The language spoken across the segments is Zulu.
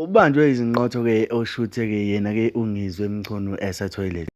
Ubanjwe izinqotho-ke oshuthe-ke yena-ke uNgizwe eToilets.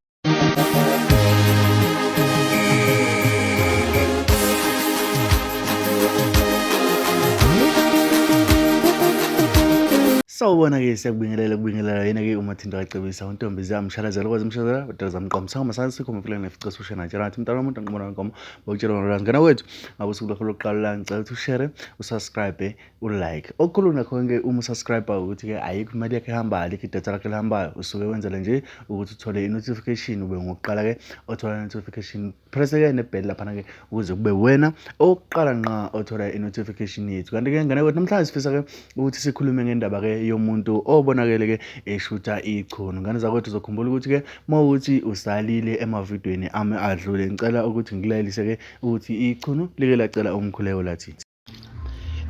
Sawubona-ke siyakubingelela yena-ke uma thinta wacebisa untombi ziyamshalazela ukwazi umshazela udala zamqomisa umasana sikho mfilane nefica sushe natshela ngathi mntana womuntu ngiqombona wenkomo bawutshela ngolwazi ngana wethu ngabe usuku lakho lokuqala la ngicela ukuthi ushare usubscribe ulike okukhulu nakho-ke uma usubscribe ukuthi-ke ayikho imali yakhe ehambayo alikho idatha lakhe lihambayo usuke wenzela nje ukuthi uthole i-notification ube ngokuqala-ke othola i-notification press-ke nebheli laphana-ke ukuze kube wena okokuqala nqa othola i-notification yethu. Kanti-ke ngane wethu namhlanje sifisa-ke ukuthi sikhulume ngendaba-ke yomuntu obonakele-ke eshutha ichunu. Ngane zakwethu uzokhumbula ukuthi-ke mawukuthi usalile emavidweni ami adlule ngicela ukuthi ngilalise-ke ukuthi ichunu like lacela umkhuleko lathi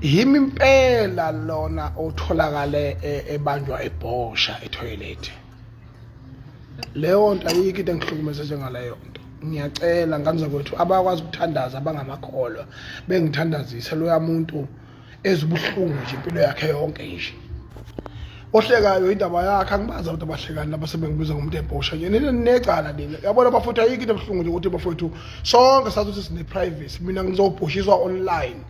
yimi impela lona otholakale ebanjwa ebhosha eToilet. Leyo nto ayikho into engihlukumeza njengaleyo nto. Ngiyacela ngane zakwethu abakwazi ukuthandaza abangamakholwa bengithandazise loya muntu ezibuhlungu nje impilo yakhe yonke nje. Ohlekayo indaba yakhe angibaza abantu abahlekani laba sebengibiza ngomuntu ebhosha nje necala leli yabona bafutha ayikho into ebuhlungu nje ukuthi bafowethu sonke sathi ukuthi sine privacy mina ngizobhoshiswa online.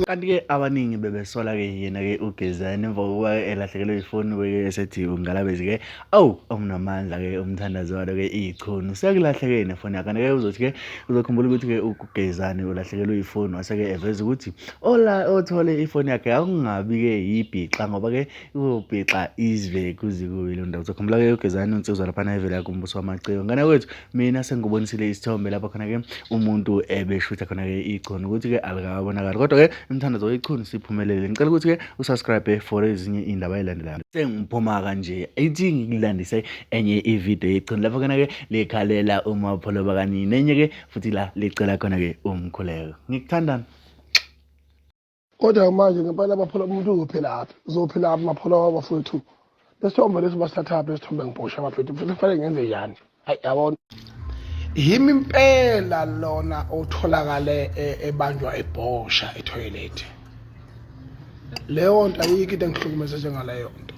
Kanti-ke abaningi bebesola-ke yena-ke ugezani emva kokuba elahlekelwe ifoni-ke esethi ungalabezi-ke umnamandla-ke umthandazi walo-ke ichunu sekulahleke nefoni yakhe. Kanti-ke uzothi-ke uzokhumbula ukuthi-ke ugezani ulahlekelwe ifoni wase-ke eveza ukuthi othole ifoni yakhe akungabi-ke yibhixa ngoba-ke ubhixa izwe kuze kubi lo ndawo. Uzokhumbula-ke ugezani unsizwa laphana evela yakhe umbuso wamaciko. Ngane wethu mina sengibonisile isithombe lapha khona-ke umuntu ebeshutha khona-ke ichunu ukuthi-ke alikabonakali kodwa-ke imthandazo weyichunu siphumelele. Ngicela ukuthi-ke usubscribe for ezinye iy'ndaba ey'landelayo. Sengiphuma kanje ithi ngikulandise enye ividiyo yeyichunu lapho khona-ke likhalela umapholo bakanini nenye-ke futhi la licela khona-ke umkhuleko. Ngikuthandani. Kodwa manje ngempela amapholo umuntu uzophila amapholo wabafowethu. Lesithombe lesi basithathaphi lesithombe ngibhosha abafowethu futhi kufanele ngenze njani? Hayi yabona. Yimi impela lona otholakale ebanjwa ebhosha eToilet. Leyo nto ayikho into engihlukumeza njengaleyo nto.